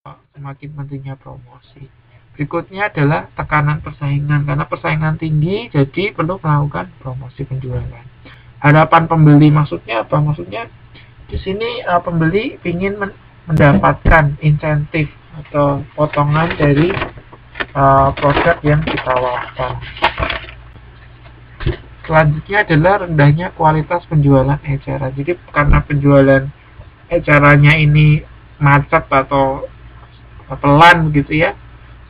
semakin pentingnya promosi. Berikutnya adalah tekanan persaingan, karena persaingan tinggi, jadi perlu melakukan promosi penjualan. Harapan pembeli maksudnya apa? Maksudnya di sini pembeli ingin mendapatkan insentif atau potongan dari produk yang ditawarkan. Selanjutnya adalah rendahnya kualitas penjualan eceran. Jadi karena penjualan ecerannya ini macet atau pelan gitu ya,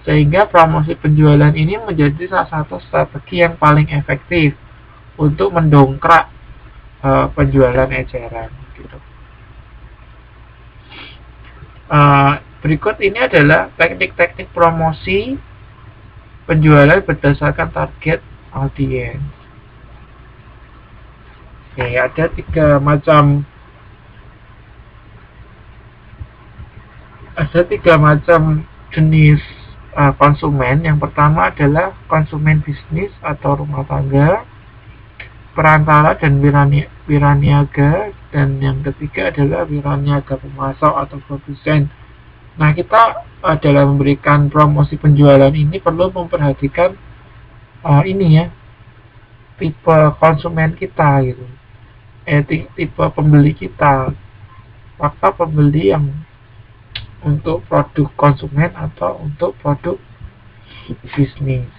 sehingga promosi penjualan ini menjadi salah satu strategi yang paling efektif untuk mendongkrak penjualan eceran gitu. Berikut ini adalah teknik-teknik promosi penjualan berdasarkan target audiens. Oke, ada tiga macam jenis konsumen. Yang pertama adalah konsumen bisnis atau rumah tangga, perantara dan wiraniaga, dan yang ketiga adalah wiraniaga pemasok atau produsen. Nah, kita dalam memberikan promosi penjualan ini perlu memperhatikan ini ya, tipe konsumen kita gitu, tipe pembeli kita, apakah pembeli yang untuk produk konsumen atau untuk produk bisnis.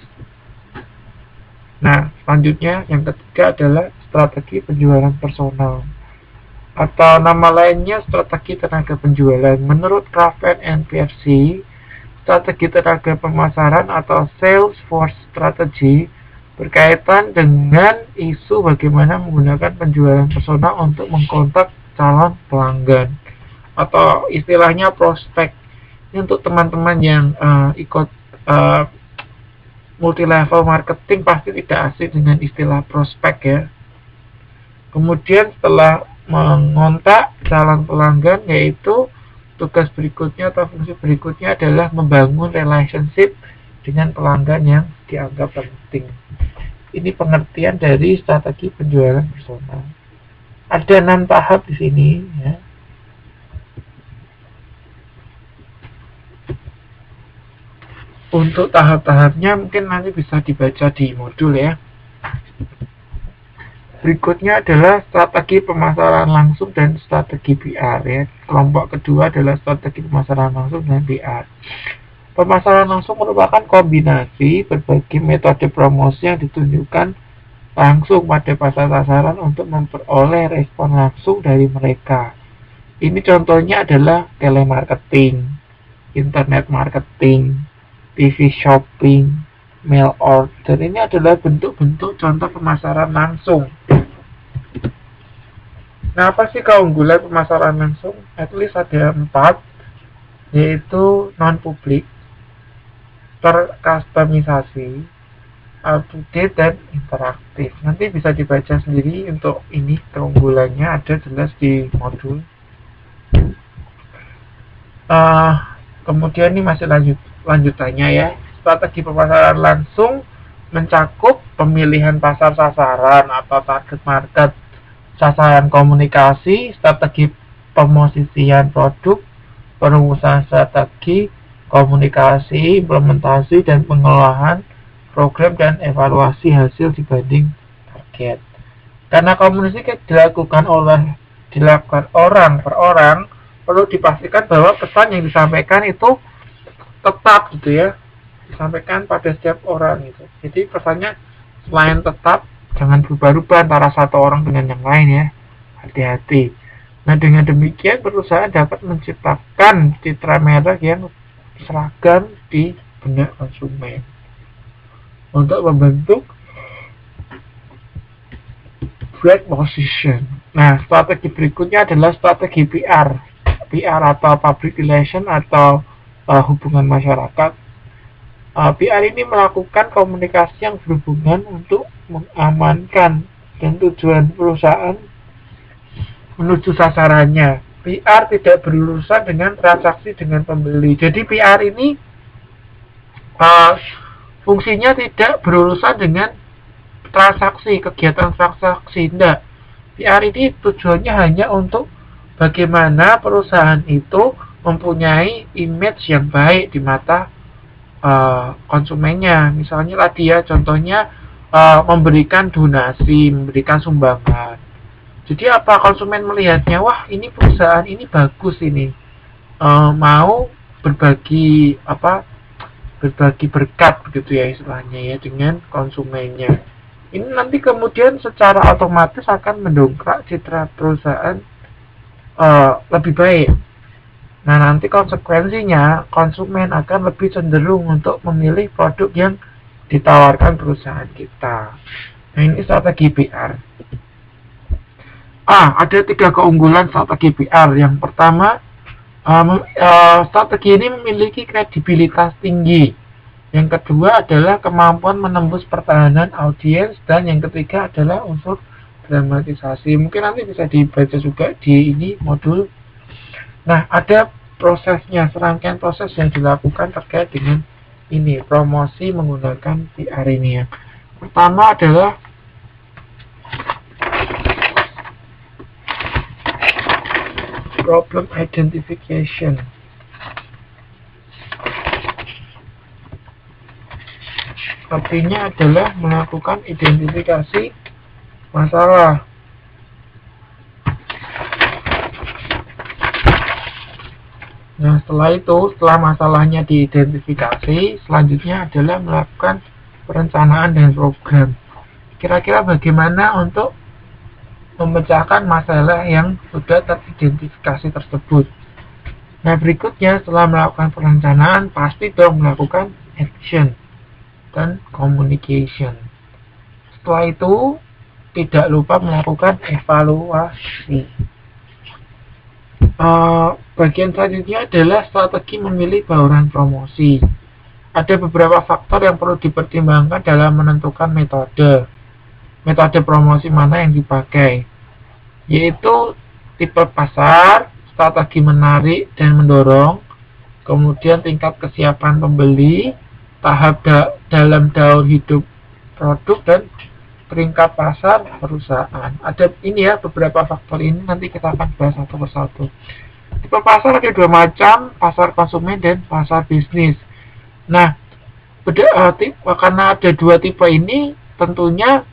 Nah, selanjutnya yang ketiga adalah strategi penjualan personal, atau nama lainnya strategi tenaga penjualan. Menurut Craven and Pearce, strategi tenaga pemasaran atau sales force strategy berkaitan dengan isu bagaimana menggunakan penjualan personal untuk mengkontak calon pelanggan, atau istilahnya prospek. Ini untuk teman-teman yang ikut multi-level marketing pasti tidak asing dengan istilah prospek ya. Kemudian setelah mengontak calon pelanggan, yaitu tugas berikutnya atau fungsi berikutnya adalah membangun relationship dengan pelanggan yang dianggap penting. Ini pengertian dari strategi penjualan personal. Ada 6 tahap di sini ya. Untuk tahap-tahapnya mungkin nanti bisa dibaca di modul ya. Berikutnya adalah strategi pemasaran langsung dan strategi PR ya. Kelompok kedua adalah strategi pemasaran langsung dan PR. Pemasaran langsung merupakan kombinasi berbagai metode promosi yang ditunjukkan langsung pada pasar sasaran untuk memperoleh respon langsung dari mereka. Ini contohnya adalah telemarketing, internet marketing, TV shopping, mail order. Ini adalah bentuk-bentuk contoh pemasaran langsung. Nah, apa sih keunggulan pemasaran langsung? At least ada 4, yaitu non-publik, terkustomisasi, up-to-date, dan interaktif. Nanti bisa dibaca sendiri untuk ini keunggulannya, ada jelas di modul. Kemudian ini masih lanjutannya ya. Strategi pemasaran langsung mencakup pemilihan pasar sasaran atau target market, sasaran komunikasi, strategi pemosisian produk, perumusan strategi, komunikasi, implementasi, dan pengelolaan program dan evaluasi hasil dibanding target. Karena komunikasi dilakukan orang per orang, perlu dipastikan bahwa pesan yang disampaikan itu tetap gitu ya, disampaikan pada setiap orang gitu. Jadi pesannya selain tetap, jangan berubah-ubah antara satu orang dengan yang lain ya. Hati-hati. Nah, dengan demikian perusahaan dapat menciptakan citra merek yang seragam di benak konsumen untuk membentuk brand position. Nah, strategi berikutnya adalah strategi PR. PR atau public relation atau hubungan masyarakat. PR ini melakukan komunikasi yang berhubungan untuk mengamankan dan tujuan perusahaan menuju sasarannya. PR tidak berurusan dengan transaksi dengan pembeli. Jadi PR ini fungsinya tidak berurusan dengan transaksi, kegiatan transaksi. Tidak. PR ini tujuannya hanya untuk bagaimana perusahaan itu mempunyai image yang baik di mata konsumennya. Misalnya tadi ya, contohnya memberikan donasi, memberikan sumbangan. Jadi apa, konsumen melihatnya, wah ini perusahaan ini bagus ini, mau berbagi berbagi berkat begitu ya istilahnya ya dengan konsumennya. Ini nanti kemudian secara otomatis akan mendongkrak citra perusahaan lebih baik. Nah, nanti konsekuensinya konsumen akan lebih cenderung untuk memilih produk yang ditawarkan perusahaan kita. Nah, ini strategi PR. Ada 3 keunggulan strategi PR. Yang pertama, strategi ini memiliki kredibilitas tinggi. Yang kedua adalah kemampuan menembus pertahanan audiens, dan yang ketiga adalah unsur dramatisasi. Mungkin nanti bisa dibaca juga di ini modul. Nah, ada prosesnya, serangkaian proses yang dilakukan terkait dengan ini, promosi menggunakan PR ini ya. Pertama adalah problem identification. Artinya adalah melakukan identifikasi masalah. Nah, setelah masalahnya diidentifikasi, selanjutnya adalah melakukan perencanaan dan program. Kira-kira bagaimana untuk memecahkan masalah yang sudah teridentifikasi tersebut. Nah, berikutnya setelah melakukan perencanaan, pasti dong melakukan action dan communication. Setelah itu, tidak lupa melakukan evaluasi. Bagian selanjutnya adalah strategi memilih bauran promosi. Ada beberapa faktor yang perlu dipertimbangkan dalam menentukan metode promosi mana yang dipakai, yaitu tipe pasar, strategi menarik dan mendorong, kemudian tingkat kesiapan pembeli, tahap dalam daur hidup produk, dan peringkat pasar perusahaan. Ada ini ya, beberapa faktor ini nanti kita akan bahas satu persatu. Tipe pasar ada 2 macam, pasar konsumen dan pasar bisnis. Nah, karena ada 2 tipe ini, tentunya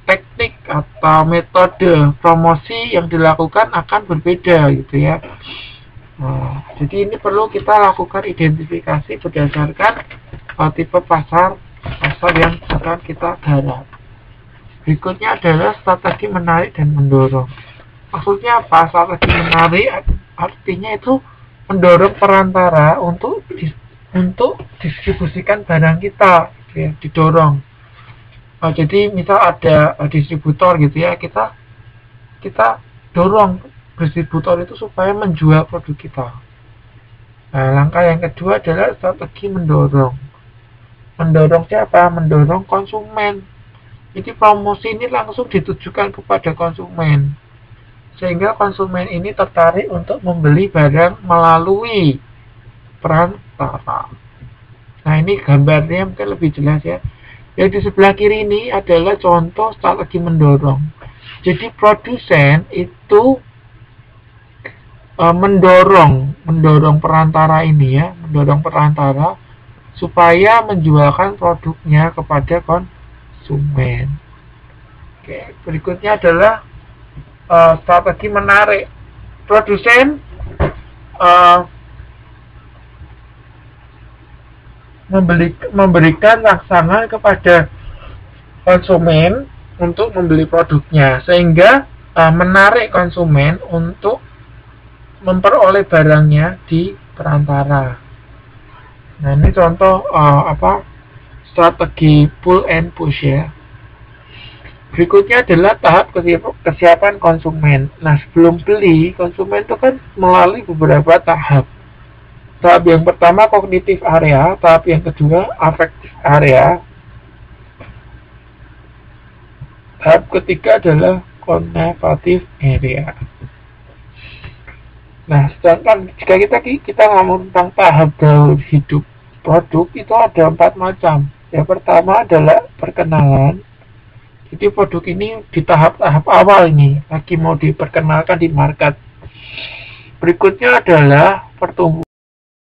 teknik atau metode promosi yang dilakukan akan berbeda gitu ya. Jadi ini perlu kita lakukan identifikasi berdasarkan tipe pasar yang akan kita garap. Berikutnya adalah strategi menarik dan mendorong. Maksudnya apa? Strategi menarik artinya itu mendorong perantara untuk distribusikan barang kita, ya, didorong. Jadi misal ada distributor gitu ya, kita dorong distributor itu supaya menjual produk kita. Nah, langkah yang kedua adalah strategi mendorong. Mendorong siapa? Mendorong konsumen. Jadi promosi ini langsung ditujukan kepada konsumen, sehingga konsumen ini tertarik untuk membeli barang melalui perantara. Nah, ini gambarnya mungkin lebih jelas ya. Yang di sebelah kiri ini adalah contoh strategi mendorong. Jadi produsen itu mendorong perantara ini ya, mendorong perantara supaya menjualkan produknya kepada konsumen. Oke, berikutnya adalah strategi menarik. Produsen memberikan rangsangan kepada konsumen untuk membeli produknya, sehingga menarik konsumen untuk memperoleh barangnya di perantara. Nah, ini contoh strategi pull and push ya. Berikutnya adalah tahap kesiapan konsumen. Nah, sebelum beli, konsumen itu kan melalui beberapa tahap. Tahap yang pertama kognitif area, tahap yang kedua affective area, tahap ketiga adalah conservative area. Nah, sedangkan jika kita ngomong tentang tahap daur hidup produk, itu ada 4 macam. Yang pertama adalah perkenalan. Jadi produk ini di tahap awal ini lagi mau diperkenalkan di market. Berikutnya adalah pertumbuhan